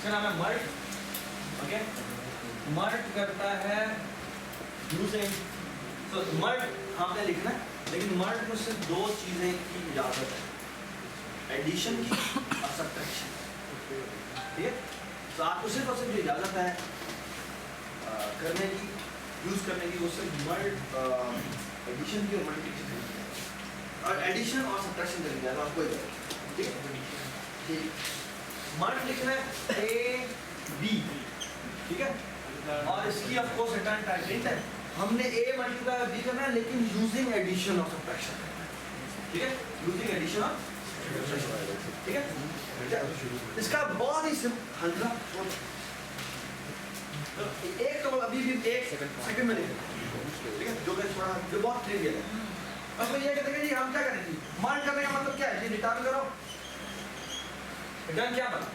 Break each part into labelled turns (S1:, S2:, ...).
S1: इसका नाम है मर्ट। ओके, मर्ट करता है यूजिंग, तो मर्ट आपने लिखना है, लेकिन मर्ट में सिर्फ दो चीजें की इजाजत है, एडिशन की और सब्ट्रैक्शन। ठीक है, तो आपको सिर्फ और सिर्फ इजाजत है करने की, यूज करने की, वो सिर्फ मर्ट एडिशन की और मल्टीप्लिकेशन की, और एडिशन और सब्ट्रैक्शन करनी है तो आपको ठीक है। ठीक, मर्ट लिखना है ए बी, ठीक है, और इसकी of course return type int है। हमने ए मल्टीप्लाई बी करना है, लेकिन यूजिंग एडिशन और सब्ट्रैक्शन, ठीक है, यूजिंग एडिशन और ठीक है। इसका बहुत ही सिंपल एक तो अभी भी एक सेकंड में लिखें, ठीक है, जो बहुत ट्रिवियल है। अब ये कहते हैं जी हम क्या करें जी, मर्ज करने का मतलब क्या है जी, रिटर्न करो, रिटर्न क्या बना।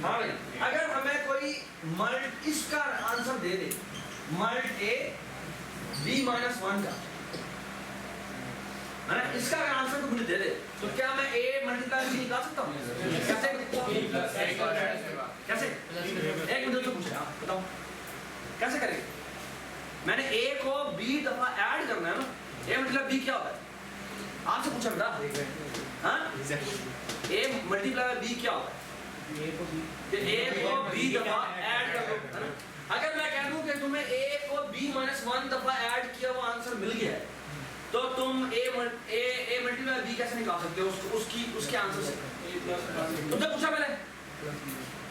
S1: हाँ भाई, अगर हमें कोई मर्ज इसका आंसर दे दे, मर्ज ए बी माइनस 1 का, है ना, इसका अगर आंसर तो मुझे दे दे, तो क्या मैं a मल्टीप्लाई बी निकाल सकता हूँ? कैसे? कैसे? एक मिनट तो पूछ रहा हूँ, बताओ कैसे करेंगे? मैंने a को b दफा ऐड करना है ना, a मल्टीप्लाई b क्या होता है? आपसे पूछा बेटा, हाँ? a मल्टीप्लाई b क्या होता है? a को b दफा ऐड कर दो, है ना? अगर मैं कह दूं कि तुम्हें a को b माइनस 1 दफा ऐड किया वो आंसर मिल गया है, तो तुम a मल्टीप्लाई b कैसे निकाल सकते हो उसके आंसर से? तुमसे पूछा मैंने,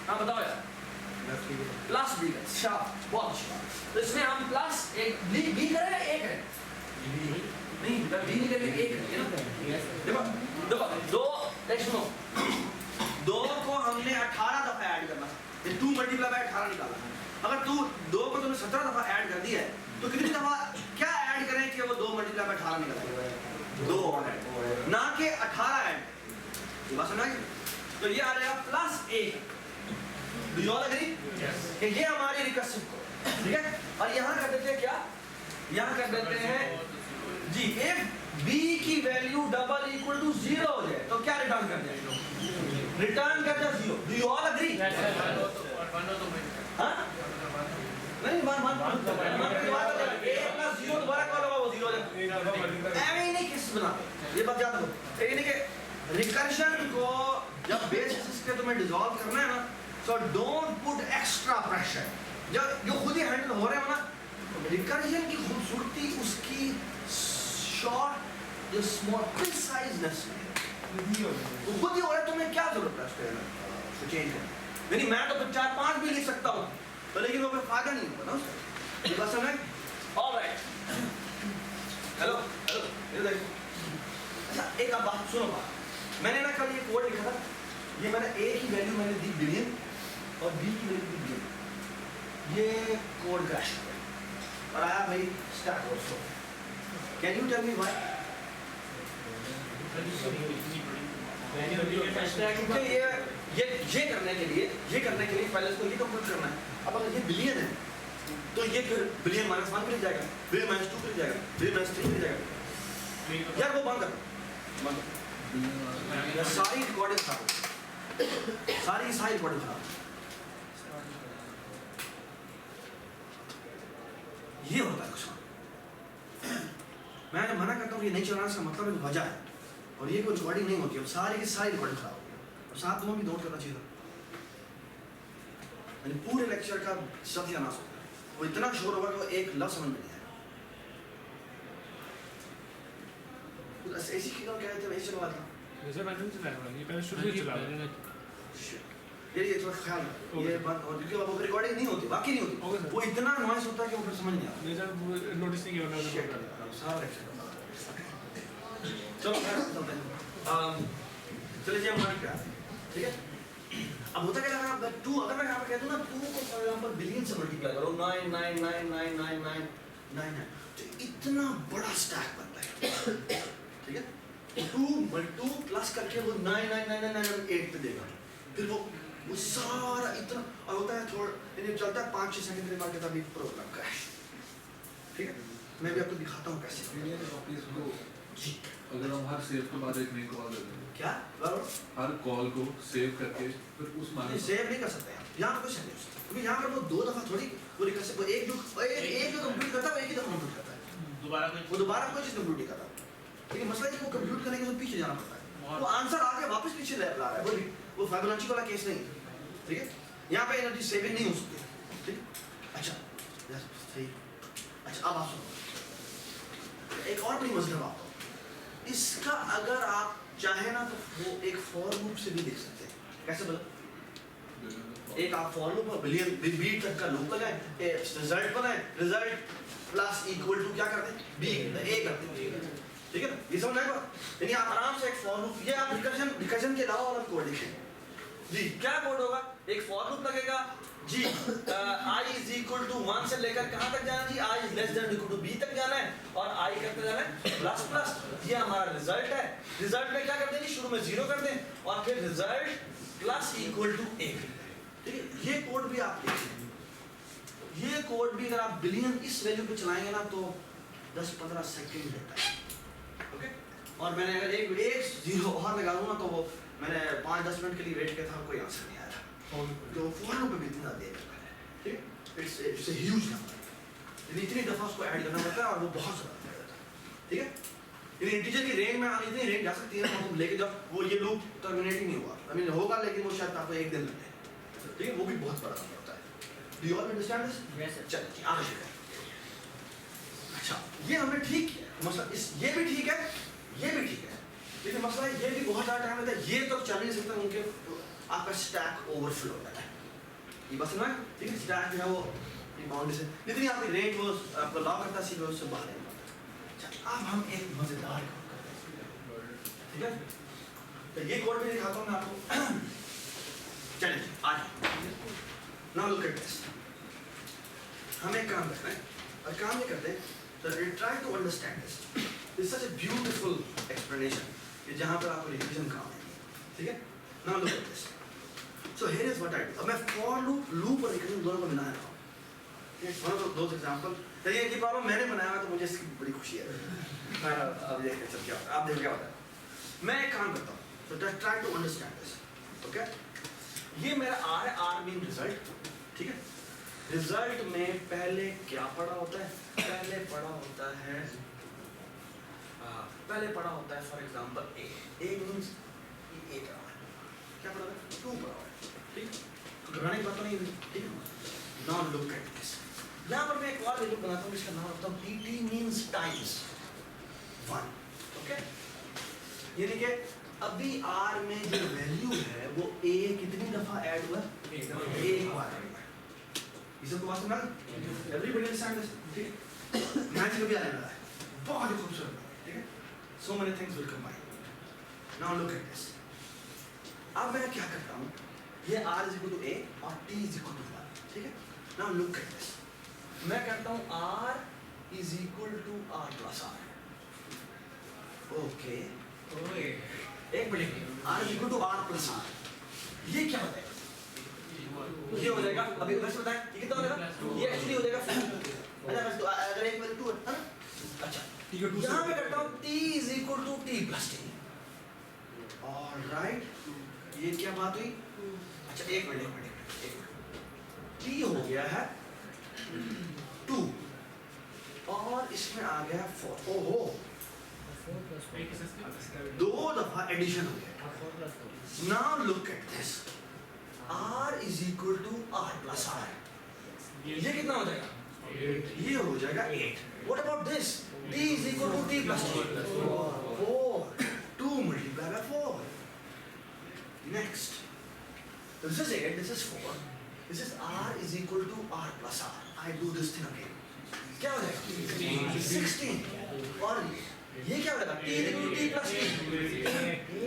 S1: हाँ बताओ यार, प्लस b का, अच्छा बहुत अच्छा। तो इसमें हम प्लस एक b करें या a करें? नहीं बेटा, b नहीं करेंगे, a करेंगे ना। देखो देखो, दो सुनो, 2 को हमने 18 दफा ऐड करना, 2 मल्टीप्लाई बाय 18 निकाला। अगर 2 को तुमने 17 दफा ऐड कर दिया है, तो कितनी दफा क्या ऐड करें कि वो 2 मल्टीप्लाई बाय 18 निकल आए? 2 और ऐड, ना कि 18 ऐड। ये बात समझ? तो ये आ जाएगा plus a। Do you all agree कि ये हमारी रिकर्सिव को, ठीक है। और यहाँ कर देते हैं क्या, यहाँ कर देते हैं जी, if b की वैल्यू डबल इक्वल टू 0 हो जाए तो क्या रिटर्न कर दें? रिटर्न कर दे 0। Do you all agree? हाँ नहीं, मान a + 0 दोबारा कॉल होगा वो 0 हो जाएगा। ऐसे नहीं किस बनाते, ये बात याद रखो। ये नहीं कि रिकर्शन को जब बेसिस पे तुम्हें डिसॉल्व करना है ना, so don't put extra pressure. जब जो खुद ही हैंडल हो रहे हो ना, रिकर्शन की खूबसूरती उसकी शॉर्ट जो स्मॉल प्रिसाइजनेस में वो खुद ही हो रहा है, तुम्हें क्या जरूरत है उसको चेंज करने? यानी मैं तो 4-5 भी लिख सकता हूँ, तो लेकिन वो कोई फायदा नहीं होगा ना उसका। ये बात समझ? ऑलराइट, हेलो हेलो, ये देखो। अच्छा एक आप बात सुनो, बात मैंने ना कल ये कोड लिखा था, ये मैंने a की वैल्यू मैंने दी बिलियन और b की वैल्यू दी बिलियन, ये कोड क्रैश हो गया और आया भाई stack also. Can you tell me why? क्योंकि ये करने के लिए पहले इसको ये कंप्यूट करना है। अब अगर ये बिलियन है तो ये फिर बिलियन माइनस 1 पे जाएगा, बिलियन माइनस 2 पे जाएगा, बिलियन माइनस 3 पे जाएगा। यार वो बंद कर, सारी रिकॉर्डिंग खराब, सारी रिकॉर्डिंग खराब। ये होता है नुकसान। मैं मना करता हूँ कि नहीं चलाना, इसका मतलब एक वजह है, और ये कोई रिकॉर्डिंग नहीं होती। अब सारी की सारी रिकॉर्डिंग खराब हो गई, और साथ तुम्हें भी नोट करना चाहिए था। पूरे लेक्चर का सत्यानाश होता है, वो इतना शोर होगा कि वो एक लफ्ज समझ में नहीं आएगा। ऐसी चीज़ों क्या थे वैसे चलवा था,
S2: जैसे मैं नहीं चला रहा, ये पहले शुरू से चला रहा।
S1: ये थोड़ा ख्याल रखो, ये बात, और क्योंकि वो रिकॉर्डिंग नहीं होती, बाकी नहीं होती, वो इतना नॉइस होता है कि वो फिर समझ नहीं आता।
S2: ये जब नोटिस नहीं किया मैंने,
S1: सारा लेक्चर चलो चलते हैं। चलिए हम मान क्या, ठीक है। अब होता क्या है, अगर 2 अगर मैं यहाँ पे कह दूँ ना 2 को फॉर एग्जांपल बिलियन से मल्टीप्लाई करो 9999999 तो इतना बड़ा स्टैक बनता है, ठीक है। 2 प्लस करके वो 9999998 पे देगा, फिर वो सारा इतना, और होता है थोड़ा चलता है 5-6 सेकंड के बाद अभी प्रोग्राम क्रैश। ठीक है, मैं भी आपको दिखाता हूँ कैसे। जी
S3: अगर हम हर सेव के बाद एक नई कॉल देते हैं,
S1: क्या
S3: हर कॉल को सेव करके फिर उस मान
S1: सेव नहीं कर सकते हैं यहाँ कुछ नहीं हो सकता, क्योंकि यहाँ पर वो 2 दफा थोड़ी वो रिकर्सिव एक जो कंप्लीट करता है वो एक ही दफा कंप्लीट करता है, वो दोबारा कोई चीज़ कंप्लीट नहीं करता। लेकिन मसला है कि वो कंप्लीट करने के बाद पीछे जाना पड़ता है, वो आंसर आके वापस पीछे ला रहा है, वो फिबोनाची वाला केस नहीं है। ठीक है, यहाँ पे एनर्जी सेविंग नहीं हो सकती। ठीक, अच्छा सही। अच्छा अब आप सुनो, एक और बड़ी मसला बात हो, इसका अगर आप चाहे ना तो वो एक फॉर लूप से भी देख सकते हैं। कैसे बोला, एक आप फॉर लूप बिलियन बी तक का लूप लगाए, रिजल्ट बनाए, रिजल्ट प्लस इक्वल टू क्या करते हैं, बी ए करते हैं। ठीक है ना, ये समझ आएगा। यानी आप आराम से एक फॉर लूप, ये आप रिकर्जन के अलावा वाला कोड लिखें। जी क्या कोड होगा, एक फॉर लूप लगेगा जी, i इज इक्वल टू 1 से लेकर कहाँ तक जाना जी, i is less than equal to b तक जाना है, और i करते जाना है प्लस प्लस। ये हमारा रिजल्ट है, रिजल्ट में क्या करते हैं जी, शुरू में 0 कर दें और फिर result plus equal to a। ठीक है, ये कोड भी आप लिखें, ये कोड भी अगर आप बिलियन इस वैल्यू पे चलाएंगे ना तो 10-15 सेकंड लेता है। ओके, और मैंने अगर एक 0 और लगा दूँ ना तो वो मैंने 5-10 मिनट के लिए वेट किया था, कोई आंसर नहीं आया, तो फॉर लूप पे भी इतना दे देता है। ठीक, इट्स ए ह्यूज नंबर, इतनी दफा उसको ऐड करना पड़ता है और वो बहुत ज़्यादा दे देता है। ठीक है, इन इंटीजर की रेंज में आनी इतनी रेंज जा सकती है ना, लेकिन जब वो ये लूप टर्मिनेट ही नहीं हुआ, आई मीन होगा लेकिन वो शायद आपको एक दिन लगे। ठीक है, वो भी बहुत बड़ा नंबर होता है। Do you all understand this? Yes sir. चलिए आगे बढ़ते। अच्छा ये हमने ठीक किया, मतलब इस ये भी ठीक है, ये भी ठीक है, लेकिन मसला ये भी बहुत ज़्यादा टाइम लेता है, ये तो चल नहीं सकता, उनके आपका स्टैक ओवरफ्लो हो जाता है। ये बस ना, ठीक है, स्टैक जो है वो बाउंड्री से जितनी आपकी रेंज वो आपको लॉक करता है, सीधे उससे बाहर नहीं आता। अच्छा अब हम एक मज़ेदार काम करते हैं, ठीक है, तो ये कोड भी दिखाता हूँ मैं आपको। चलिए आज नाउ लुक एट दिस, हम एक काम करते हैं और काम ये करते हैं, so try to understand this. It's such a beautiful explanation कि जहाँ पर आपको रिवीजन काम है, ठीक है। Now look at this. So here is what I do. अब मैं for loop और recursion दोनों को मिला रहा हूँ। One of those example. तो ये प्रॉब्लम मैंने बनाया तो मुझे इसकी बड़ी खुशी है। अब ये क्या होता है? आप देखो क्या होता है। मैं एक काम करता हूँ। So just try to understand this. Okay? ये मेरा R है, R mean result, ठीक है। रिजल्ट में पहले क्या पढ़ा होता है, पहले पढ़ा होता है फॉर एग्जांपल ए मींस ए पढ़ा है, क्या पढ़ा है, 2 पढ़ा है, ठीक है, घबराने की बात तो नहीं है, ठीक है। नाउ लुक एट दिस, यहाँ पर मैं एक और वैल्यू बनाता हूँ, इसका नाम रखता हूँ टी मींस टाइम्स 1, ओके। यानी कि अभी आर में जो वैल्यू है वो ए कितनी दफा ऐड हुआ, एक बार। इसे तो वास्तव में एवरीबॉडी अंडरस्टैंड दिस, ठीक है। मैच कभी आने वाला है, बहुत ही खूबसूरत, ठीक है। So many things will combine. Now look at this, अब मैं क्या करता हूँ, ये r is equal to a और t इज इक्वल टू 1, ठीक है। नाउ लुक एट दिस, मैं करता हूँ r is equal to r plus r, okay. एक minute, r is equal to r plus r, ये क्या बताएगा, ये हो जाएगा, अभी वैसे बताएं ये कितना हो जाएगा, ये एक्चुअली हो जाएगा 4। अच्छा बस तो अगर एक में 2 है ना, अच्छा यहाँ पे करता हूँ t is equal to t plus t, alright. ये क्या बात हुई, अच्छा एक मिनट, t हो गया है 2 और इसमें आ गया 4, ओहो 2 दफा एडिशन हो गया। Now look at this, r is equal to r plus r, ये कितना हो जाएगा, 8, ये हो जाएगा 8। What about this, t is equal to t plus t, 4, 2 multiplied by 4, next, this is 8, this is 4, this is r is equal to r plus r, I do this thing again, क्या हो जाएगा 16, और ये क्या हो जाएगा t is equal to t plus t,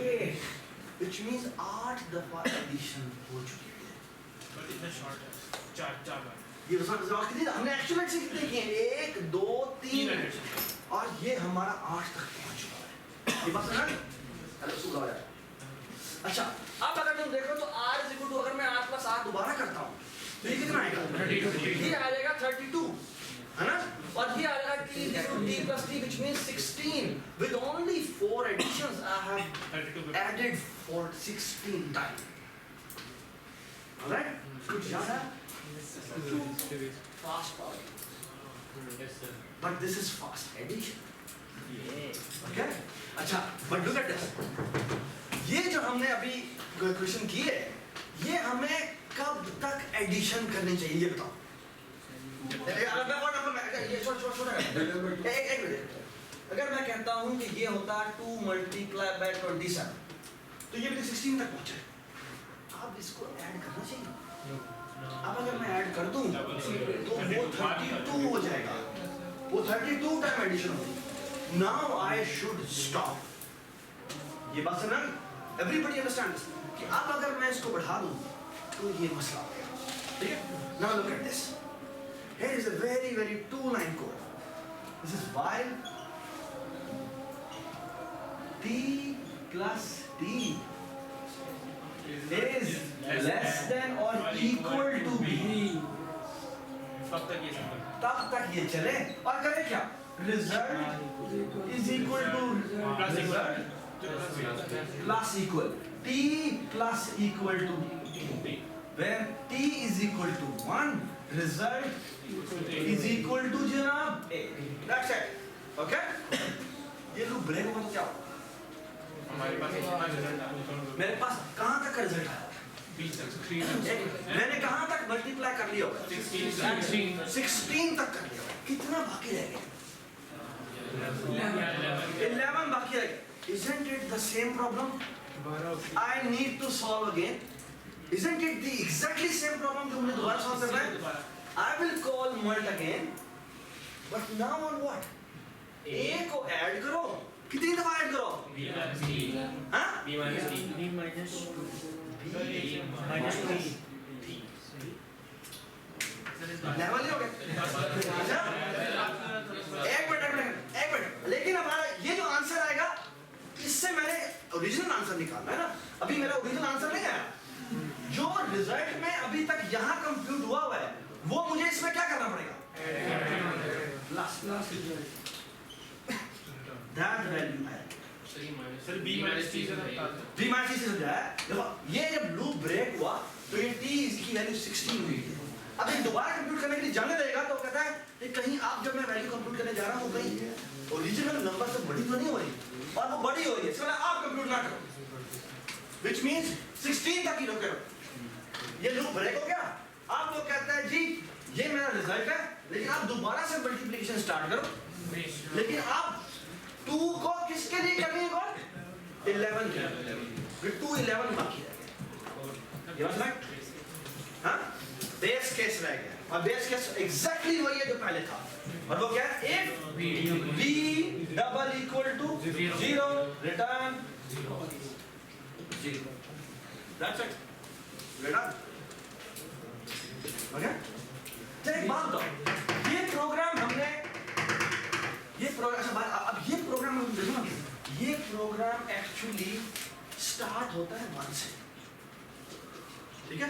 S1: 8, which means 8 दफा addition हो चुकी है।
S2: बट इतना शॉर्ट है, 4 बार
S1: ये कितनी हमने एक्चुअली से कितने किए, 1 2 3 और ये हमारा 8 तक पहुंच चुका है। ये बात समझ में, अरे सुना यार। अच्छा अब अगर तुम देखो तो r इज इक्वल टू, अगर मैं r प्लस r दोबारा करता हूँ तो ये कितना आएगा, ये आ जाएगा 32, है ना। और ये आएगा t into t plus t, which means 16. With only 4 additions, I have
S2: 32
S1: added for 16 times. Alright? कुछ याद है? Fast power. But this is fast addition. Okay? अच्छा, but look at this. ये जो हमने अभी क्वेश्चन किए, ये हमें कब तक एडिशन करनी चाहिए ये बताओ। एक मिनट, अगर मैं कहता हूँ कि ये होता 2 multiplied by 27, तो ये भी 16 तक पहुँचे। अब इसको ऐड करना चाहिए। अब अगर मैं ऐड कर दूँ तो वो 32 हो जाएगा, वो 32 टाइम एडिशन होगी। Now I should stop. ये बात समझना? Everybody understands कि अब अगर मैं इसको बढ़ा दूँ तो ये मसला हो गया, ठीक है? Now look at this. Here is a very 2-line code. This is while t plus t is less than or equal to b. तब तक ये चले और करें क्या? Result is equal to result plus equal t plus equal to t. Where t is equal to 1, result is equal to जनाब a. That's it. Okay? ये loop break होगा तो क्या होगा? मेरे पास कहाँ तक का रिजल्ट आया? मैंने कहाँ तक मल्टीप्लाई कर लिया होगा? 16 तक कर लिया होगा। कितना बाकी रह गया? 11 बाकी रह गया। Isn't it the same problem? I need to solve again. Isn't it the exactly same problem जो मुझे दोबारा solve करना है? I will call mult again. But now on what? A को add करो। कितनी दफा ऐड करो? हाँ?
S4: b minus 2
S1: लेवल ही हो गया। अच्छा? एक मिनट। लेकिन हमारा ये जो आंसर आएगा, इससे मैंने ओरिजिनल आंसर निकालना है ना। अभी मेरा ओरिजिनल आंसर नहीं आया। जो रिजल्ट में अभी तक यहाँ कंप्यूट हुआ है, वो मुझे इसमें क्या करना पड़ेगा? That value है।
S2: सर b minus t से
S1: b minus t से समझा है? देखो, ये जब लूप ब्रेक हुआ, तो ये t की वैल्यू 16 हुई है। अब ये दोबारा कंप्यूट करने के लिए जाने देगा, तो कहता है कि कहीं आप जब मैं वैल्यू कंप्यूट करने जा रहा हूँ, कहीं ओरिजिनल नंबर से बड़ी तो नहीं हो रही, और वो बड़ी हो रही है, इसलिए आप कंप्यूट ना करो। Which means 16 तक ही लोग करो। ये लूप ब्रेक हो गया। आप लोग कहते हैं जी ये मेरा रिजल्ट है, लेकिन आप दोबारा से मल्टीप्लिकेशन स्टार्ट करो। लेकिन आप 2 को किसके लिए करनी है? 11 के लिए। 2 11 बाकी रह गया। ये बात है? हाँ? बेस केस रह गया, और बेस केस एग्जैक्टली वही है जो पहले था। और वो क्या है? If b double equal to 0, return 0. That's it. Return. Okay? चलिए एक बात बताओ, ये प्रोग्राम हमने अब ये प्रोग्राम हम देखो ना, ये प्रोग्राम एक्चुअली स्टार्ट होता है 1 से, ठीक है?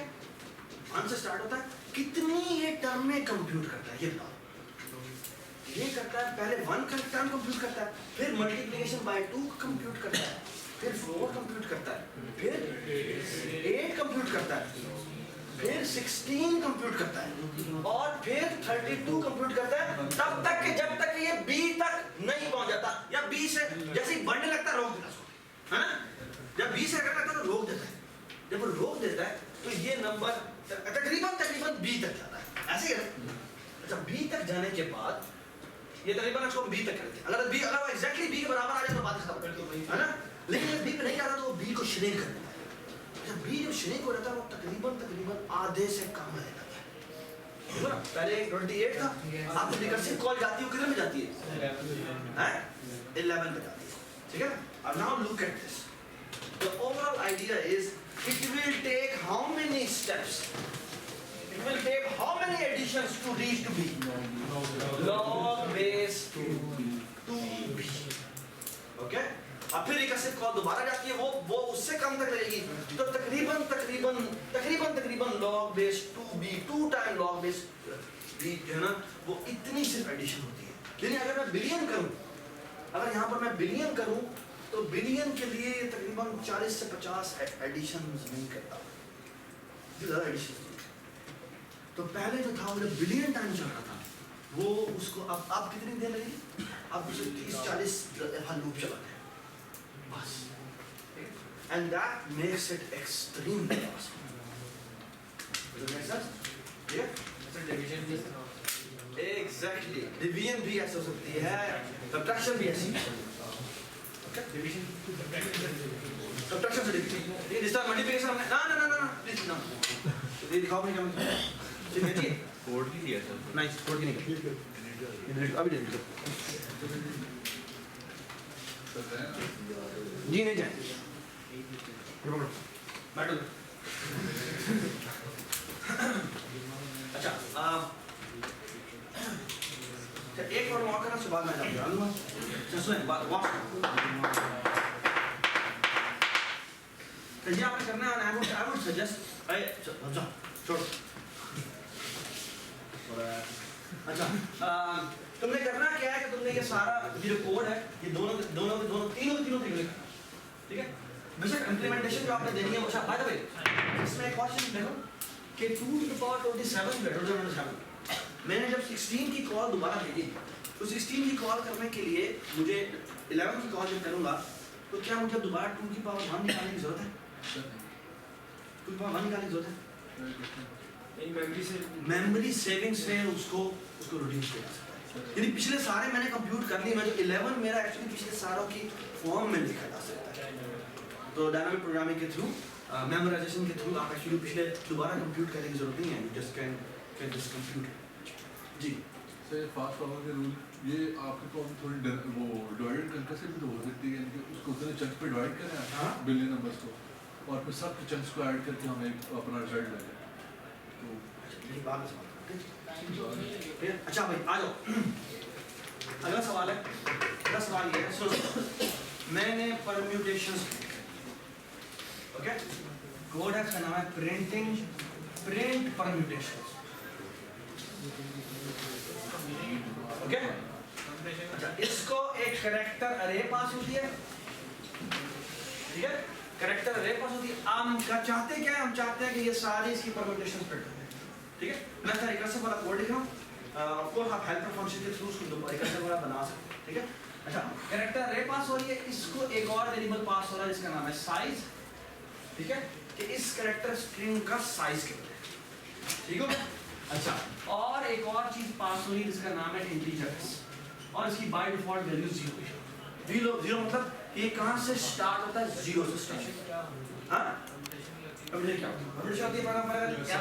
S1: 1 से स्टार्ट होता है। कितनी ये टर्म में कंप्यूट करता है ये बताओ? ये करता है पहले 1 का टर्म कंप्यूट करता है, फिर मल्टीप्लिकेशन बाय 2 कंप्यूट करता है, फिर 4 कंप्यूट करता है, फिर 8 कंप्यूट करता है, फिर 16 कंप्यूट करता है, और फिर 32 कंप्यूट करता है, तब तक कि जब तक ये b तक नहीं पहुंच जाता, या b से जैसे ही बढ़ने लगता है रोक देता है ना? जब b से करने लगता है तो रोक देता है। जब वो रोक देता है तो ये नंबर तकरीबन b तक जाता है, ऐसे ही है। अच्छा, b तक जाने के बाद ये तकरीबन इसको b तक करते हैं। अगर वो एग्जैक्टली b के बराबर आ जाए तो बात खत्म कर दो, है ना? लेकिन जब b पे नहीं आता तो वो b को श्रिंक कर देता है। जब b जब श्रिंक हो जाता है, वो तकरीबन आधे से कम रह जाता है। देखो ना, पहले 28 था, आपको रिकर्सिव कॉल जाती है, कितने में जाती है? हैं? 11 पे जाती है, ठीक है? अब now look at this. The overall idea is it will take how many steps? It will take how many additions to reach to b? Log base 2b. Okay? अब फिर रिकर्सिव कॉल दोबारा जाती है, वो उससे कम तक लगेगी, तो तकरीबन log base 2b 2 time log base b जो है ना, वो इतनी सिर्फ एडिशन होती है। यानी अगर मैं बिलियन करूं, अगर यहाँ पर मैं बिलियन करूं तो बिलियन के लिए तकरीबन 40 से 50 एडिशन नहीं करता, ज़्यादा एडिशन। तो पहले जो था वो जब बिलियन टाइम चल रहा था वो उसको अब कितनी देर लगेगी, अब उसे 30-40 दफा लूप चलाते हैं बस, and that makes it extremely fast. Exactly, division भी ऐसे हो सकती है, सब्ट्रैक्शन भी ऐसी हो सकती है। डिवीजन सब्ट्रैक्शन से डिवीजन, ये रिश्ता मल्टीप्लिकेशन हमने ना प्लीज ना, ये दिखाओ मुझे क्या ठीक है जी,
S3: कोड भी दिया था।
S1: नाइस, कोड की नहीं अभी डिलीट करो जी, नहीं जाए बैठो। अच्छा एक और मौका ना सुबह में जाऊंगा सुन बात जी आपने करना है। आई वुड सजेस्ट अच्छा छोड़। अच्छा तुमने करना क्या है कि तुमने ये सारा जो कोड है ये दोनों तीनों ठीक है। बेशक इम्प्लीमेंटेशन जो आपने देनी है वो बाय द वे इसमें एक और चीज देखो कि 2 to the power 27 greater than 7, मैंने जब 16 की कॉल दोबारा भेजी तो 16 की कॉल करने के लिए मुझे 11 की कॉल जब करूंगा तो क्या मुझे दोबारा 2 की पावर 1 निकालने की जरूरत है? 2 की पावर 1 निकालने की जरूरत है? मेमोरी सेविंग से उसको रिड्यूस किया जा सकता है। यदि पिछले सारे मैंने कंप्यूट कर लिए, मैं जो 11 मेरा एक्चुअली पिछले सारों की फॉर्म में लिखा जा सकता है। तो डायनामिक प्रोग्रामिंग के थ्रू, मेमोराइजेशन के थ्रू आप एक्चुअली पिछले दोबारा कंप्यूट करने की जरूरत नहीं है, you just can just compute. जी
S3: सर फास्ट फॉरवर्ड के रूल ये आपके को थोड़ी वो डिवाइडेड करके से भी तो हो सकती है, यानी कि उसको उतने चंक्स पे डिवाइड करें
S1: हाँ
S3: बिलियन नंबर्स को और फिर सब चंक्स को ऐड करके हमें अपना रिजल्ट लगे। तो
S1: ये बात है। अच्छा भाई आ जाओ, अगला सवाल है। अगला सवाल ये है, सुनो मैंने परम्यूटेशंस ओके कोड है, इसका नाम है प्रिंट परम्यूटेशंस ओके। अच्छा इसको एक कैरेक्टर अरे पास होती है, ठीक है, कैरेक्टर अरे पास होती है। हम क्या चाहते क्या है, हम चाहते हैं कि ये सारी इसकी परम्यूटेशंस प्रिंट हो जाए, ठीक है। मैं इसका रिकर्सिव वाला कोड लिख रहा हूं, ऑफ कोर्स आप हेल्पर फंक्शन के थ्रू उसको रिकर्सिव वाला बना सकते हैं, ठीक है। अच्छा कैरेक्टर अरे पास हो रही है, इसको एक और वेरिएबल पास हो रहा है जिसका नाम है साइज, ठीक है, कि इस कैरेक्टर स्ट्रिंग का साइज कितना है, ठीक है। अच्छा और एक और चीज पास हो रही है जिसका नाम है इंटीजर्स, और इसकी बाय डिफॉल्ट वैल्यू 0 है। 0 मतलब ये कहां से स्टार्ट होता है, 0 से स्टार्ट। हां अब ये क्या होता है, ये पढ़ना पड़ेगा क्या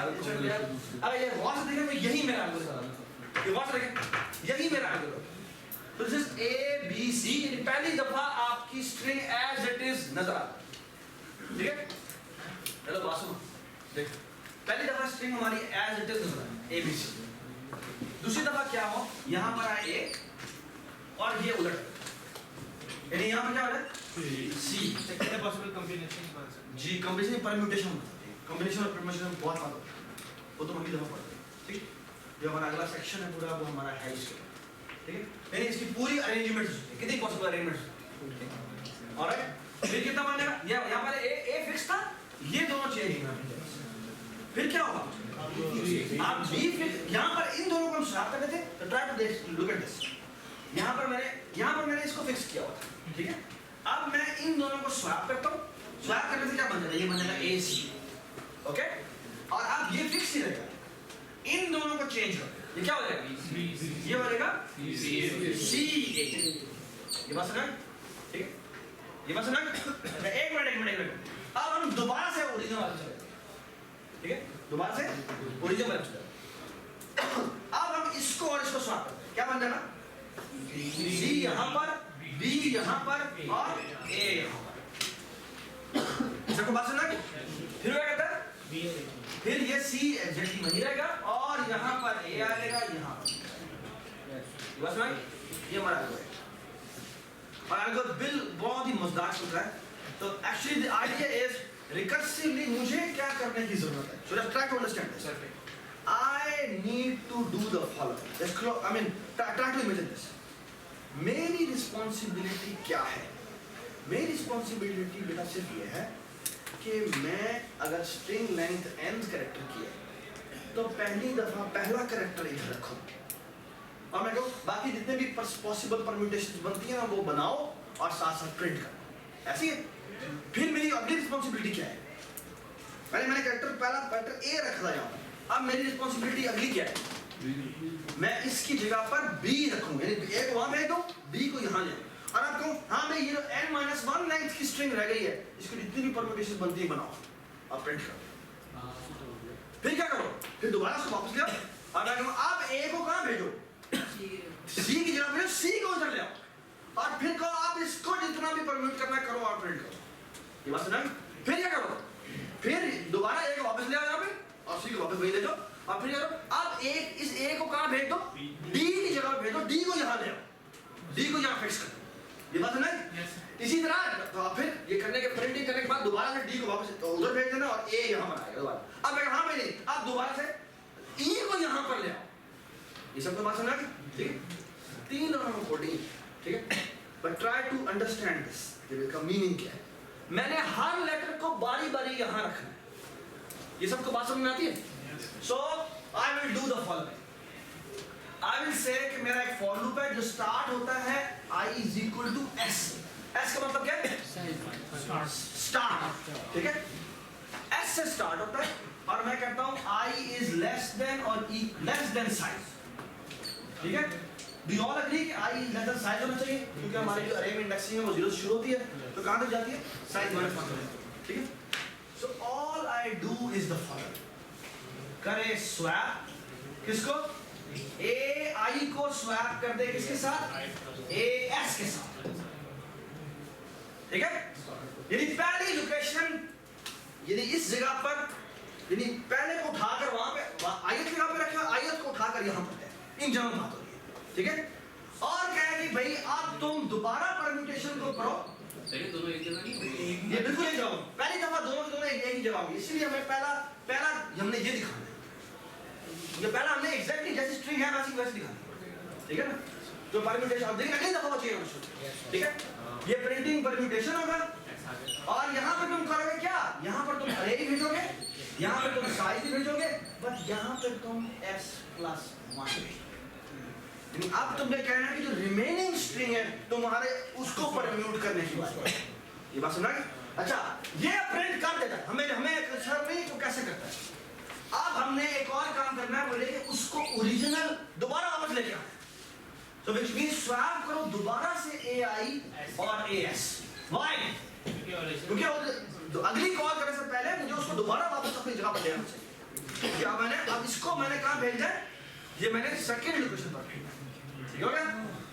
S1: अगर ये वॉच देखें तो यही मेरा एल्गोरिथम है, ये वॉच देखें यही मेरा एल्गोरिथम। तो this is A B C, यानी पहली दफा आपकी स्ट्रिंग एज इट इज नजर आती है, ठीक है। चलो बात सुनो, देख पहली दफा स्ट्रिंग हमारी एज इट इज नजर आई ए बी सी। दूसरी दफा क्या हो, यहां पर आए ए और ये उलट, यानी यहां पर क्या हो रहा है सी।
S2: कितने पॉसिबल कॉम्बिनेशन बन सकते हैं?
S1: जी कॉम्बिनेशन परम्यूटेशन, कॉम्बिनेशन और परम्यूटेशन बहुत बात होती है, वो तो हम अगली दफा पढ़ते हैं, ठीक। जो हमारा अगला सेक्शन है पूरा वो हमारा है इसका, ठीक है। यानी इसकी पूरी अरेंजमेंट कितनी पॉसिबल अरेंजमेंट, ऑलराइट। फिर कितना बनेगा, ये यहां पर ए फिक्स था, ये दोनों चेंज होंगे। फिर क्या होगा, आप बी फिक्स, यहां पर इन दोनों को हम स्वैप कर देते, तो try to look at this. यहां पर मैंने इसको फिक्स किया हुआ था, ठीक है। अब मैं इन दोनों को स्वैप करता हूं, स्वैप करने से क्या बन जाएगा, ये बन जाएगा ए सी, ओके। और अब ये फिक्स ही रहेगा, इन दोनों को चेंज कर, ये क्या हो जाएगा, ये बनेगा सी ए। ये बात समझ, ठीक है, ये बात समझ। एक मिनट अब हम दोबारा से ओरिजिनल वाले चले, ठीक है, दोबारा से ओरिजिनल वाले चले। अब हम इसको और इसको स्वैप करते हैं, क्या बन जाएगा, सी यहां पर, बी यहां पर और ए यहां पर। सबको बात समझ। फिर क्या कहता है, फिर ये सी एग्जैक्टली वही रहेगा और यहां पर ए आएगा, यहां पर बस भाई ये हमारा है। और अगर बिल बहुत ही मजेदार होता है, तो actually the idea is recursively मुझे क्या करने की जरूरत है, so let's try to understand this. I I need to do the following. I mean, try to imagine this. मेरी रिस्पॉन्सिबिलिटी क्या है? मेरी रिस्पॉन्सिबिलिटी बेटा सिर्फ ये है कि मैं अगर स्ट्रिंग लेंथ n कैरेक्टर की है तो पहली दफा पहला कैरेक्टर इधर रखूं और मैं कहूँ बाकी जितने भी पॉसिबल परम्यूटेशंस बनती हैं ना वो बनाओ और साथ साथ प्रिंट करो, ऐसी है। फिर मेरी अगली रिस्पॉन्सिबिलिटी क्या है? मैंने कैरेक्टर पहला कैरेक्टर a रखा यहाँ पर, अब मेरी रिस्पॉन्सिबिलिटी अगली क्या है? मैं इसकी जगह पर b रखूं, यानी a को वहां भेज दूं, b को यहाँ ले और अब कहूं हाँ मैं ये n-1 लेंथ की स्ट्रिंग रह गई है, इसकी जितनी भी परम्यूटेशंस बनती है बनाओ और प्रिंट करो। फिर क्या करो? फिर दोबारा उसको वापस ले आओ और मैं कहूं अब a को कहाँ भेजो? c की जगह भेजो, c को उधर ले आओ और फिर कहो आप इसको जितना भी परम्यूट करना करो और प्रिंट करो। ये बात सुना? फिर क्या करो? फिर दोबारा a को वापस ले आओ यहाँ पे और c को वापस भेज दो और फिर करो अब एक इस a को कहाँ भेज दो? d की जगह भेज दो, d को यहाँ ले आओ, d को यहाँ फिक्स करो। ये बात है? इसी तरह तो फिर ये करने के प्रिंटिंग करने के बाद दोबारा से d को वापस तो उधर भेज देना और a यहाँ पर आएगा दोबारा। अब मैं हाँ मैंने अब दोबारा से e को यहाँ पर ले आओ। ये सब तो बात समझ आ गई? ठीक है, 3 दोनों कोडिंग, ठीक है, but try to understand this, इसका मीनिंग क्या है। मैंने हर लेटर को बारी बारी यहाँ रखना है। ये सबको बात समझ में आती है? So I will do the following. I will say कि मेरा एक for loop है जो start होता है I is equal to s. S का मतलब क्या है? Start. ठीक है? S से start होता है और मैं कहता हूँ I is less than or less than size. ठीक है? Do you all agree कि I is less than size होना चाहिए? क्योंकि हमारी जो array में indexing है वो 0 से शुरू होती है तो कहाँ तक जाती है? Size minus 1. ठीक है? So all I do is the following. करे स्वैप किसको? ai को स्वैप कर दे किसके साथ? as के साथ। ठीक है, यानी पहली लोकेशन यानी इस जगह पर यानी पहले को उठाकर वहां पे आयत की जगह पे रखा, आयत को उठाकर यहां पर है। इन जनरल बात हो रही है। ठीक है, और कहे कि भाई अब तुम दोबारा परम्यूटेशन को करो।
S2: दोनों एक जगह नहीं,
S1: ये बिल्कुल एक जगह, पहली दफा दोनों के दोनों एक ही जगह होंगे, इसलिए हमें पहला हमने ये दिखाना है। ये पहला हमने एग्जैक्टली जैसी स्ट्रिंग है वैसे दिखाना, ठीक है ना? तो परम्यूटेशन अब देखिए अगली दफा बचेगा कुछ, ठीक है? ये प्रिंटिंग परम्यूटेशन होगा और यहाँ पर तुम करोगे क्या? यहाँ पर तुम अरे ही भेजोगे, यहाँ पर तुम साइज ही भेजोगे, बट यहाँ पर तुम s+1 यानी अब तुमने कहना है कि जो रिमेनिंग स्ट्रिंग है तुम्हारे उसको परम्यूट करने की बात है। ये बात सुना? अच्छा, ये प्रिंट कर देता है हमें सर नहीं तो कैसे करता है? अब हमने एक और काम करना है, बोले कि उसको ओरिजिनल दोबारा वापस लेके आना है। तो व्हिच मींस स्वैप करो दोबारा से ai और as। व्हाई? क्योंकि अगली कॉल करने से पहले मुझे उसको दोबारा वापस अपनी जगह पर ले आना चाहिए। क्या मैंने अब इसको मैंने कहाँ भेजा है? ये मैंने सेकंड लोकेशन पर भेजा। ठीक हो गया?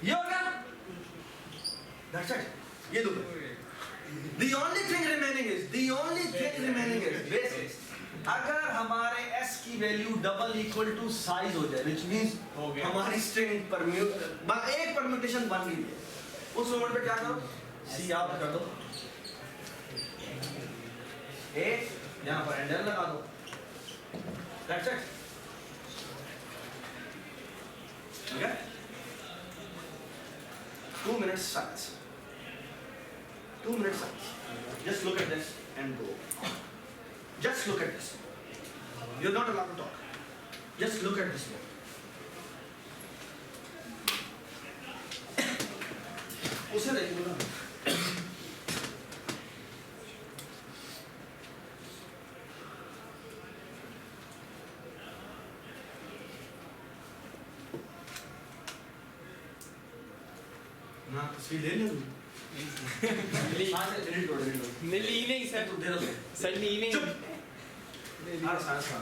S1: ये हो गया? That's it. ये दो। The only thing remaining is basis। अगर हमारे s की value double equal to size हो जाए, which means हमारी स्ट्रिंग एक परम्यूटेशन बन गई है, उस मोमेंट पे क्या करो? c आप कर दो, a यहाँ पर एंडर लगा दो। That's it. Okay? 2 minutes silence. 2 minutes silence. Just look at this and go. Just look at this. You're not allowed to talk. Just look at this book. उसे देखिए ना। ना तस्वीर ले ले
S2: नहीं सर,
S1: तो दे दो
S2: सर नहीं
S1: हाँ साइंस का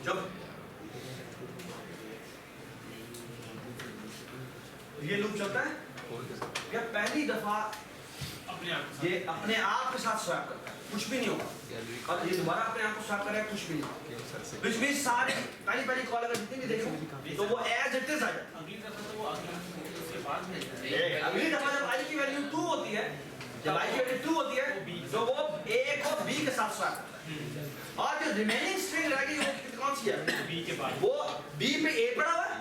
S1: जब ये लूप चलता है क्या पहली दफा ये अपने आप के साथ स्वैप करता है, कुछ भी नहीं होगा, और ये दोबारा अपने आप को स्वैप करेगा, कुछ भी नहीं होगा। which means सारे पहली कॉल अगर जितनी भी देखो तो वो as it is आएगा।
S2: अगली दफा तो वो अगली उसके बाद
S1: अगली दफा जब i की वैल्यू 2 होती है जब i की वैल्यू 2 होती है तो वो a को b के साथ स्वैप करता है और जो रिमेनिंग स्ट्रिंग रहेगी वो कौन सी है
S2: B के बाद
S1: वो b पे a पड़ा हुआ है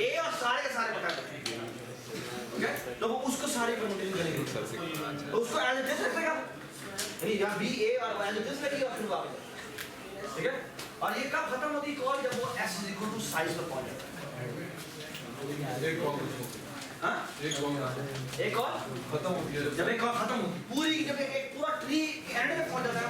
S1: a और सारे के सारे बटा देते हैं ओके तो वो उसको सारे को मल्टीप्लाई करेंगे तो उसको एज इट इज रखेगा यानी यहां b a और एज इट इज लगेगा फिर वापस ठीक है और ये कब खत्म होती है कॉल जब वो s साइज पर पहुंच जाता है
S3: एक कॉल
S1: हां
S3: एक कॉल
S1: एक और
S3: खत्म होती है
S1: जब एक और खत्म होती पूरी जब एक पूरा ट्री एंड में पहुंच जाता है